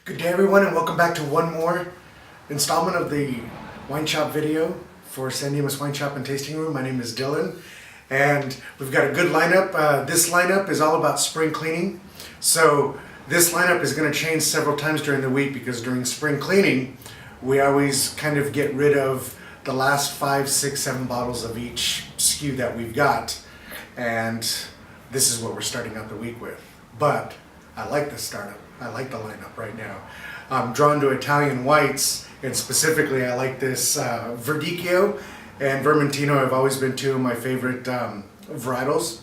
Good day everyone, and welcome back to one more installment of the wine shop video for San Dimas Wine Shop and Tasting Room. My name is Dylan and we've got a good lineup. This lineup is all about spring cleaning. So this lineup is going to change several times during the week because during spring cleaning we always kind of get rid of the last 5, 6, 7 bottles of each SKU that we've got, and this is what we're starting out the week with. But I like the startup. I like the lineup right now. I'm drawn to Italian whites, and specifically I like this Verdicchio and Vermentino have always been two of my favorite varietals.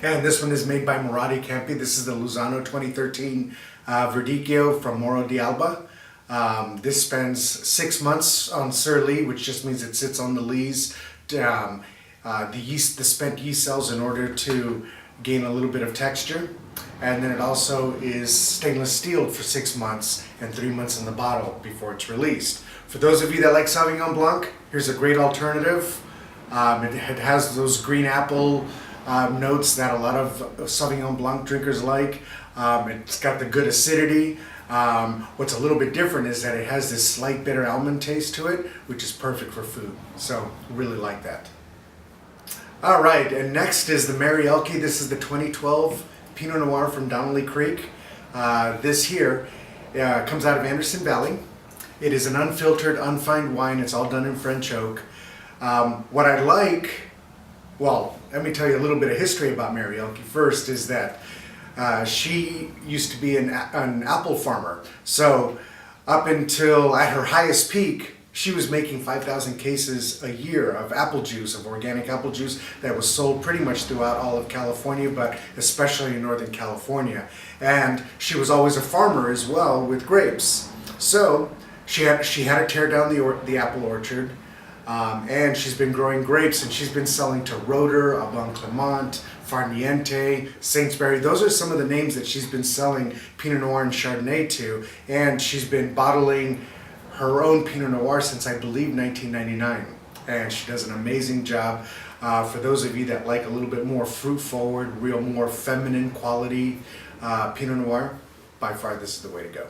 And this one is made by Moratti Campi. This is the Luzano 2013 Verdicchio from Morro di Alba. This spends 6 months on Sur Lie, which just means it sits on the lees. The spent yeast cells in order to gain a little bit of texture. And then it also is stainless steeled for 6 months and 3 months in the bottle before it's released. For those of you that like Sauvignon Blanc, here's a great alternative. It has those green apple notes that a lot of Sauvignon Blanc drinkers like. It's got the good acidity. What's a little bit different is that it has this slight bitter almond taste to it, which is perfect for food. So really like that. All right, and next is the Marielke. This is the 2012 Pinot Noir from Donnelly Creek. This here comes out of Anderson Valley. It is an unfiltered, unfined wine. It's all done in French oak. What I like, well, let me tell you a little bit of history about Marielke first, is that she used to be an apple farmer. So up until at her highest peak, she was making 5,000 cases a year of apple juice, of organic apple juice that was sold pretty much throughout all of California, but especially in Northern California. And she was always a farmer as well with grapes. So she had to tear down the apple orchard, and she's been growing grapes, and she's been selling to Roeder, Abon Clement, Farniente, Saintsbury. Those are some of the names that she's been selling Pinot Noir and Chardonnay to, and she's been bottling her own Pinot Noir since I believe 1999, and she does an amazing job. For those of you that like a little bit more fruit forward, real more feminine quality Pinot Noir, by far this is the way to go.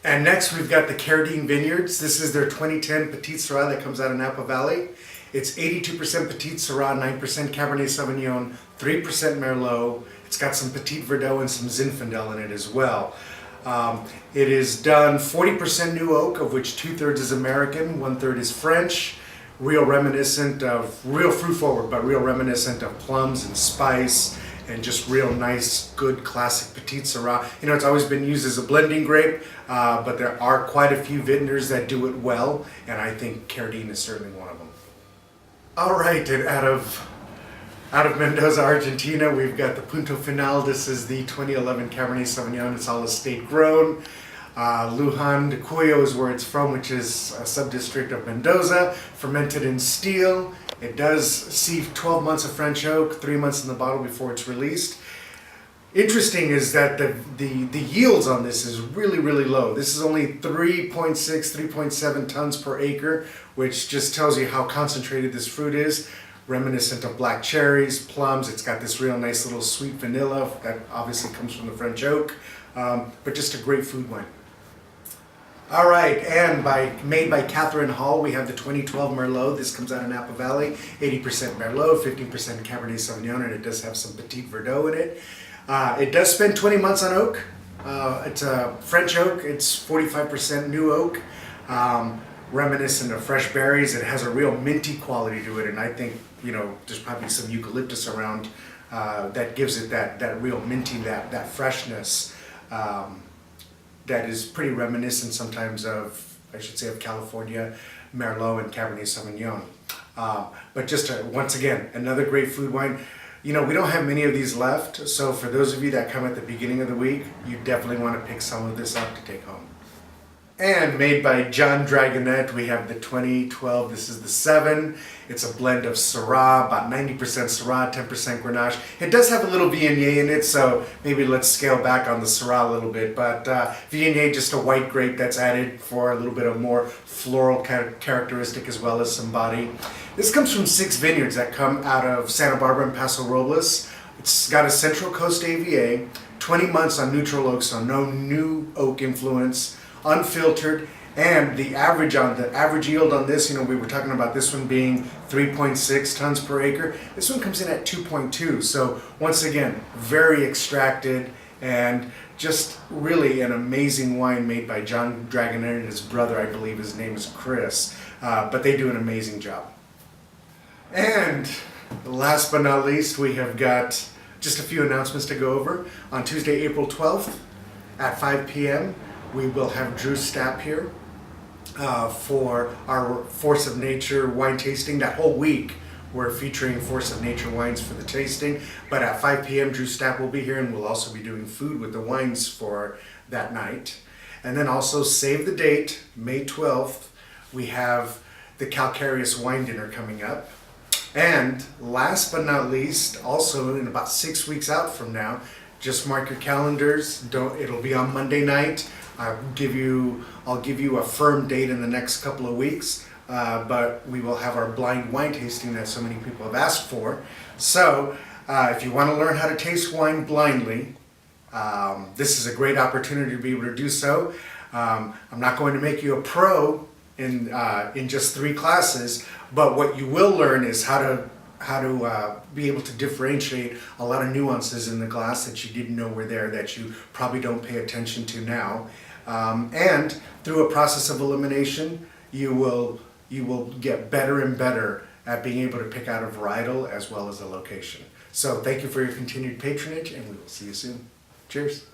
And next we've got the Cardine Vineyards. This is their 2010 Petite Syrah that comes out of Napa Valley. It's 82% Petite Syrah, 9% Cabernet Sauvignon, 3% Merlot. It's got some Petit Verdot and some Zinfandel in it as well. It is done 40% new oak, of which 2/3 is American, 1/3 is French. Real reminiscent of, real fruit forward, but real reminiscent of plums and spice, and just real nice, good, classic Petite Syrah. You know, it's always been used as a blending grape, but there are quite a few vintners that do it well, and I think Cardine is certainly one of them. All right, and out of Mendoza, Argentina, we've got the Punto Final. This is the 2011 Cabernet Sauvignon. It's all estate grown. Luján de Cuyo is where it's from, which is a sub-district of Mendoza. Fermented in steel. It does see 12 months of French oak, 3 months in the bottle before it's released. Interesting is that the yields on this is really, really low. This is only 3.6, 3.7 tons per acre, which just tells you how concentrated this fruit is. Reminiscent of black cherries, plums. It's got this real nice little sweet vanilla that obviously comes from the French oak, but just a great food wine. All right, and made by Catherine Hall, we have the 2012 Merlot. This comes out of Napa Valley, 80% Merlot, 15% Cabernet Sauvignon, and it does have some Petit Verdot in it. It does spend 20 months on oak. It's a French oak. It's 45% new oak. Reminiscent of fresh berries. It has a real minty quality to it, and I think, you know, there's probably some eucalyptus around that gives it that real minty, that freshness that is pretty reminiscent sometimes of, I should say, of California Merlot and Cabernet Sauvignon. But just once again, another great food wine. You know, we don't have many of these left, so for those of you that come at the beginning of the week, you definitely want to pick some of this up to take home. And made by John Dragonette, we have the 2012, this is the 7. It's a blend of Syrah, about 90% Syrah, 10% Grenache. It does have a little Viognier in it, so maybe let's scale back on the Syrah a little bit. But Viognier, just a white grape that's added for a little bit of more floral characteristic as well as some body. This comes from 6 vineyards that come out of Santa Barbara and Paso Robles. It's got a Central Coast AVA, 20 months on neutral oak, so no new oak influence, unfiltered, and the average yield on this, we were talking about this one being 3.6 tons per acre. This one comes in at 2.2. So once again, very extracted and just really an amazing wine made by John Dragoner and his brother. I believe his name is Chris. But they do an amazing job. And last but not least, we have got just a few announcements to go over. On Tuesday, April 12th at 5 p.m., we will have Drew Stapp here for our Force of Nature wine tasting. That whole week we're featuring Force of Nature wines for the tasting, but at 5 p.m. Drew Stapp will be here, and we'll also be doing food with the wines for that night. And then also save the date, May 12th, we have the Calcareous Wine Dinner coming up. And last but not least, also in about 6 weeks out from now, just mark your calendars. It'll be on Monday night. I'll give you a firm date in the next couple of weeks, but we will have our blind wine tasting that so many people have asked for. So if you want to learn how to taste wine blindly, this is a great opportunity to be able to do so. I'm not going to make you a pro in just 3 classes, but what you will learn is how to be able to differentiate a lot of nuances in the glass that you didn't know were there, that you probably don't pay attention to now. And through a process of elimination, you will get better and better at being able to pick out a varietal as well as a location. So thank you for your continued patronage, and we will see you soon. Cheers.